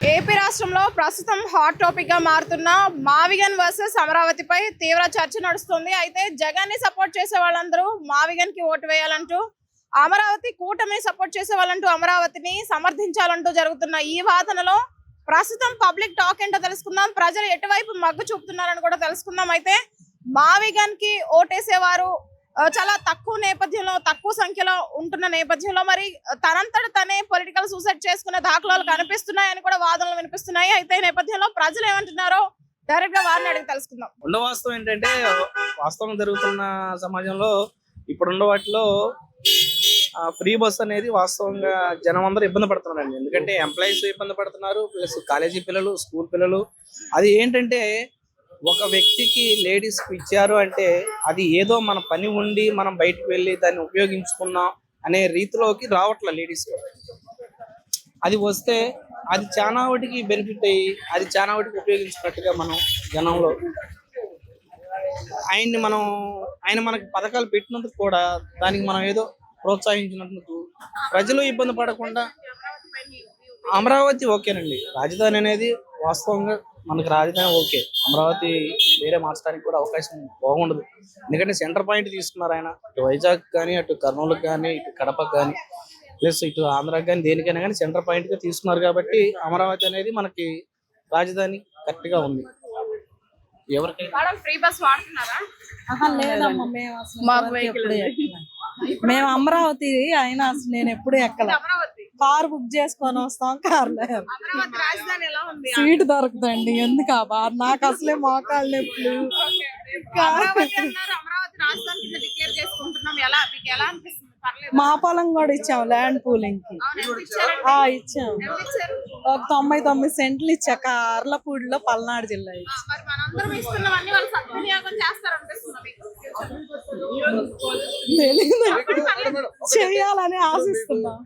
AP రాష్ట్రంలో ప్రస్తుతం hot topic గా మారుతున్న మావిగన్ వర్సెస్ అమరావతిపై తీవ్ర చర్చ నడుస్తుంది. అయితే జగన్ ని సపోర్ట్ చేసే వాళ్ళందరూ మావిగన్ కి ఓటు వేయాలంటూ, అమరావతి కూటమిని సపోర్ట్ చేసే వాళ్ళంటూ అమరావతిని సమర్థించాలంటూ జరుగుతున్న ఈ వాదనలో ప్రస్తుతం పబ్లిక్ టాక్ ఏంటో తెలుసుకుందాం. ప్రజలు ఎటువైపు మగ్గు చూపుతున్నారని కూడా తెలుసుకుందాం. అయితే మావిగన్ కి ఓటేసేవారు చాలా తక్కువ సంఖ్యలో ఉంటున్న నేపథ్యంలో మరి తనంతట తనే పొలిటికల్ సూసైడ్ చేసుకునే దాఖలాలు కనిపిస్తున్నాయని కూడా వాదనలు వినిపిస్తున్నాయి. అయితే ఈ నేపథ్యంలో ప్రజలు ఏమంటున్నారో డైరెక్ట్ గా వారిని అడిగి తెలుసుకుందాం. వాస్తవం ఏంటంటే, వాస్తవం జరుగుతున్న సమాజంలో ఇప్పుడున్న వాటిలో ఫ్రీ బస్ అనేది వాస్తవంగా జనం అందరూ ఇబ్బంది పడుతున్నారండి. ఎందుకంటే ఎంప్లాయీస్ ఇబ్బంది పడుతున్నారు, ప్లస్ కాలేజీ పిల్లలు, స్కూల్ పిల్లలు. అది ఏంటంటే, ఒక వ్యక్తికి లేడీస్ ఇచ్చారు అంటే అది ఏదో మన పని ఉండి మనం బయటకు వెళ్ళి దాన్ని ఉపయోగించుకున్నాం అనే రీతిలోకి రావట్లే లేడీస్. అది వస్తే అది చాలా వాటికి బెనిఫిట్ అయ్యి అది చాలా వాటికి ఉపయోగించినట్టుగా మనం జనంలో ఆయన మనకి పథకాలు పెట్టినందుకు కూడా దానికి మనం ఏదో ప్రోత్సహించినందుకు ప్రజలు ఇబ్బంది పడకుండా అమరావతి ఓకేనండి. రాజధాని అనేది వాస్తవంగా మనకు రాజధాని ఓకే. అమరావతి వేరే మార్చడానికి కూడా అవకాశం బాగుండదు. ఎందుకంటే సెంటర్ పాయింట్ తీసుకున్నారు ఆయన. ఇటు వైజాగ్ కానీ, అటు కర్నూలుకి కానీ, ఇటు కడపకు కానీ, ప్లస్ ఇటు ఆంధ్రాకి కానీ, దేనికైనా కానీ సెంటర్ పాయింట్ గా తీసుకున్నారు. కాబట్టి అమరావతి అనేది మనకి రాజధాని కరెక్ట్ గా ఉంది. ఎవరికైనా ఫ్రీ బస్ వాడుతున్నారా? మేము అమరావతి అయినా అసలు నేను ఎప్పుడు ఎక్కల. కార్ బుక్ చేసుకొని వస్తాం, కార్లో సీట్ దొరుకుతండి. ఎందుకు ఆ బాధ? నాకు అసలే మోకాళ్ళు నొప్పులు. మా పొలం కూడా ఇచ్చాం ల్యాండ్ పూలింగ్ కి. ఇచ్చాం. ఒక 99 సెంట్లు ఇచ్చా కార్లపూడిలో, పల్నాడు జిల్లా. చెయ్యాలని ఆశిస్తున్నాం.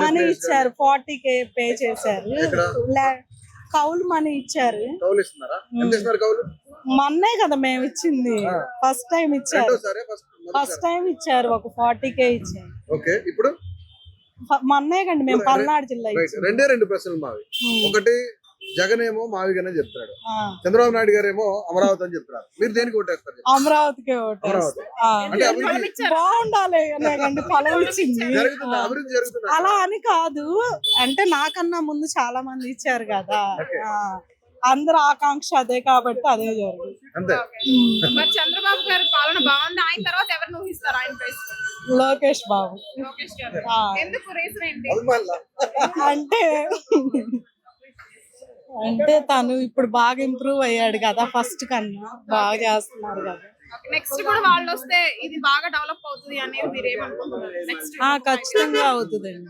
మనీ ఇచ్చారు, 40K పే చేశారు. కౌలు మనీ ఇచ్చారు. మొన్నే కదా మేము ఇచ్చింది. ఫస్ట్ టైం ఇచ్చారు. ఒక 40K ఇచ్చారు. మొన్నే కండి మేము పల్నాడు జిల్లా. రెండు ప్రశ్నలు మావి. ఒకటి, జగన్ ఏమో మావిగానే చెప్తాడు, చంద్రబాబు నాయుడు గారు ఏమో అమరావతి అని చెప్తారు. మీరు దేనికి ఓటేస్తారు? అమరావతికే ఓటేస్తారు. బాగుండాలి పొలం ఇచ్చింది అలా అని కాదు. అంటే నాకన్నా ముందు చాలా మంది ఇచ్చారు కదా, అందరు ఆకాంక్ష అదే కాబట్టి అదే జరుగుతుంది. చంద్రబాబు గారి పాలన బాగుంది. ఆయన తర్వాత ఎవరు ఊహిస్తారు? ఆయన ప్లేస్ లోకేష్ బాబు. అంటే తను ఇప్పుడు బాగా ఇంప్రూవ్ అయ్యాడు కదా, ఫస్ట్ కన్నా బాగా చేస్తున్నారు కదా. నెక్స్ట్ కూడా వాళ్ళు వస్తే ఇది బాగా డెవలప్ అవుతుంది అనేది మీరు ఏమనుకుంటున్నారు? ఖచ్చితంగా అవుతుందండి.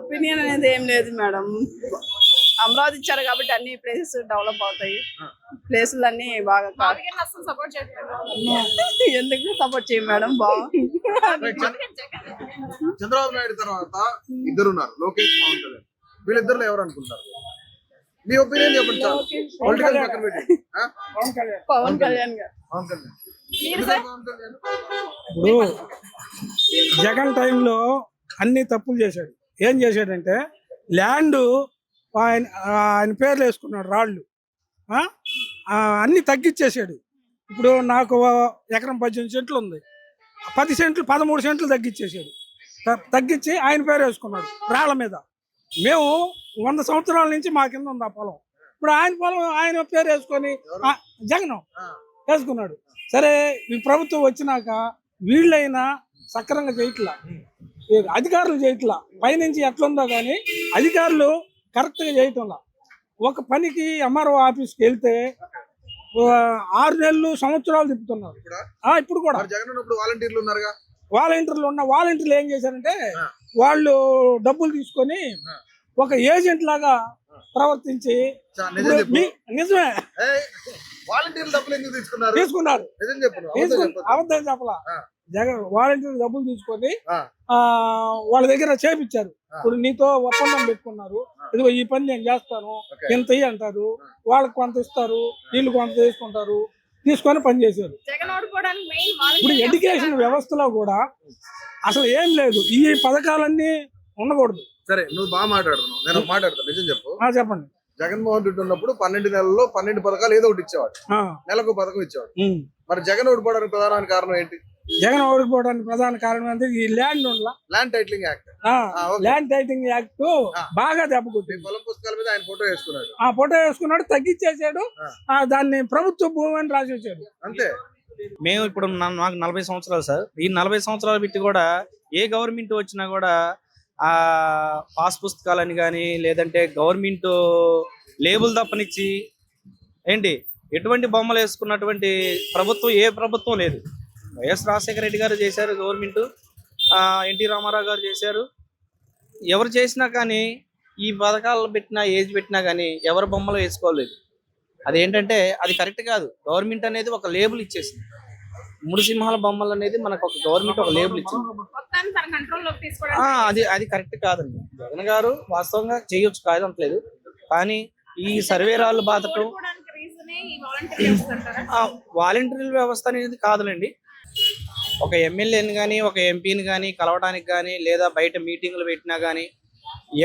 ఒపీనియన్ అనేది ఏం లేదు మేడం. అమరావతి ఇచ్చారు కాబట్టి అన్ని ప్లేసెస్ డెవలప్ అవుతాయి. ప్లేసులు అన్ని బాగా సపోర్ట్ చేస్తారు. ఎందుకు సపోర్ట్ చేయం మేడం? బాగుంది. చంద్రబాబు నాయుడు తర్వాత ఇద్దరున్నారు, లోకేష్, పవన్ కళ్యాణ్. వీళ్ళిద్దరులో ఎవరు అనుకుంటారు? మీ ఒపీనియన్ చెప్పండి. పవన్ కళ్యాణ్ గారు. ఇప్పుడు జగన్ టైంలో అన్ని తప్పులు చేశాడు. ఏం చేశాడంటే ల్యాండ్ ఆయన పేర్లు వేసుకున్నాడు, రాళ్ళు అన్ని తగ్గించేసాడు. ఇప్పుడు నాకు ఎకరం 18 సెంట్లు ఉంది, 10 సెంట్లు 13 సెంట్లు తగ్గించేసాడు. తగ్గించి ఆయన పేరు వేసుకున్నాడు రాళ్ల మీద. మేము 100 సంవత్సరాల నుంచి మా కింద ఉంది ఆ పొలం. ఇప్పుడు ఆయన పొలం ఆయన పేరు వేసుకొని జగన్ వేసుకున్నాడు. సరే, ఈ ప్రభుత్వం వచ్చినాక వీళ్ళైనా సక్రంగా చేయట్లా, అధికారులు చేయట్లా. పైనుంచి ఎట్లుందో కానీ అధికారులు కరెక్ట్గా చేయటంలా. ఒక పనికి ఎంఆర్ఓ ఆఫీస్కి వెళ్తే 6 నెలలు, సంవత్సరాలు తిప్పుతున్నారు. ఇప్పుడు కూడా వాలంటీర్లు ఏం చేశారంటే వాళ్ళు డబ్బులు తీసుకొని ఒక ఏజెంట్ లాగా ప్రవర్తించి, నిజమే తీసుకున్నారు. అబద్ధం చెప్పలా. జగన్ వాలంటీర్లు డబ్బులు తీసుకొని వాళ్ళ దగ్గర చేపించారు. ఇప్పుడు నీతో ఒప్పందం పెట్టుకున్నారు, ఇదిగో ఈ పని నేను చేస్తాను, ఎంత అంటారు, వాళ్ళకి కొంత ఇస్తారు, వీళ్ళు కొంత తీసుకుంటారు. తీసుకొని పనిచేశారు. జగన్ ఓడిపోవడానికి మెయిన్ ఇప్పుడు ఎడ్యుకేషన్ వ్యవస్థలో కూడా అసలు ఏం లేదు, ఈ పథకాలన్నీ ఉండకూడదు. సరే నువ్వు బాగా మాట్లాడుతున్నావు, నేను మాట్లాడతాను, నిజం చెప్పు. చెప్పండి. జగన్మోహన్ రెడ్డి ఉన్నప్పుడు 12 నెలల్లో 12 పథకాలు ఏదో ఒకటి ఇచ్చేవాడు, నెలకు పథకం ఇచ్చేవాడు. మరి జగన్ ఓడిపోవడానికి ప్రధాన కారణం ఏంటి? జగన్ ఓడిపోవడానికి ప్రధాన కారణం అంటే ఈ land land titling act. Land titling act బాగా దెబ్బకొట్టింది. పొలం పుస్తకాల మీద ఆయన ఫోటో వేసుకున్నాడు, ఆ ఫోటో వేసుకున్నాడు, తగ్గించేసాడు, దాన్ని ప్రభుత్వ భూమి అని రాసి వచ్చాడు. అంతే. మేము ఇప్పుడు నాకు 40 సంవత్సరాలు సార్. ఈ 40 సంవత్సరాలు పెట్టి కూడా ఏ గవర్నమెంట్ వచ్చినా కూడా ఆ పాస్ పుస్తకాలని కానీ లేదంటే గవర్నమెంట్ లేబుల్ తప్పనిచ్చి ఏంటి ఎటువంటి బొమ్మలు వేసుకున్నటువంటి ప్రభుత్వం ఏ ప్రభుత్వం లేదు. వైఎస్ రాజశేఖర రెడ్డి గారు చేశారు గవర్నమెంట్, ఎన్టీ రామారావు గారు చేశారు. ఎవరు చేసినా కానీ ఈ పథకాలు పెట్టినా ఏజ్ పెట్టినా కానీ ఎవరు బొమ్మలు వేసుకోలేదు. అదేంటంటే అది కరెక్ట్ కాదు. గవర్నమెంట్ అనేది ఒక లేబుల్ ఇచ్చేసింది. 3 సింహాల బొమ్మలు అనేది మనకు ఒక గవర్నమెంట్ ఒక లేబుల్ ఇచ్చింది. అది కరెక్ట్ కాదండి. జగన్ గారు వాస్తవంగా చేయొచ్చు, కాదంటలేదు. కానీ ఈ సర్వేరాళ్ళు బాధటం వాలంటీర్ వ్యవస్థ అనేది కాదులేండి. ఒక ఎమ్మెల్యేని కానీ ఒక ఎంపీని కానీ కలవడానికి కానీ లేదా బయట మీటింగ్లు పెట్టినా కానీ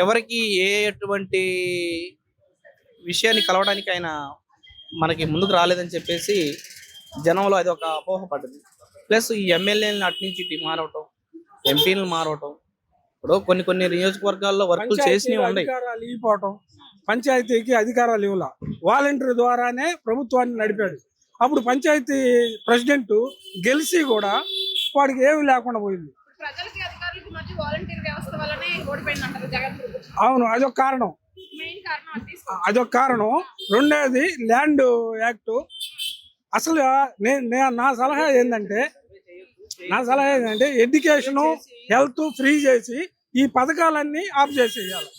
ఎవరికి ఎటువంటి విషయాన్ని కలవడానికి ఆయన మనకి ముందుకు రాలేదని చెప్పేసి జనంలో అది ఒక అపోహ పడ్డది. ప్లస్ ఈ ఎమ్మెల్యేలను అటు నుంచి ఇటు మారవటం, ఎంపీలను మారవటం. ఇప్పుడు కొన్ని నియోజకవర్గాల్లో వర్కులు చేసినవి ఉన్నాయి. పంచాయతీకి అధికారాలు ఇవ్వాల, వాలంటీర్ ద్వారానే ప్రభుత్వాన్ని నడిపాడు. అప్పుడు పంచాయతీ ప్రెసిడెంట్ గెలిచి కూడా వాడికి ఏమి లేకుండా పోయింది. అవును, అదొక కారణం. రెండోది ల్యాండ్ యాక్ట్. అసలు నా సలహా ఏంటంటే ఎడ్యుకేషన్ హెల్త్ ఫ్రీ చేసి ఈ పథకాలన్నీ ఆఫ్ చేసేయాలి.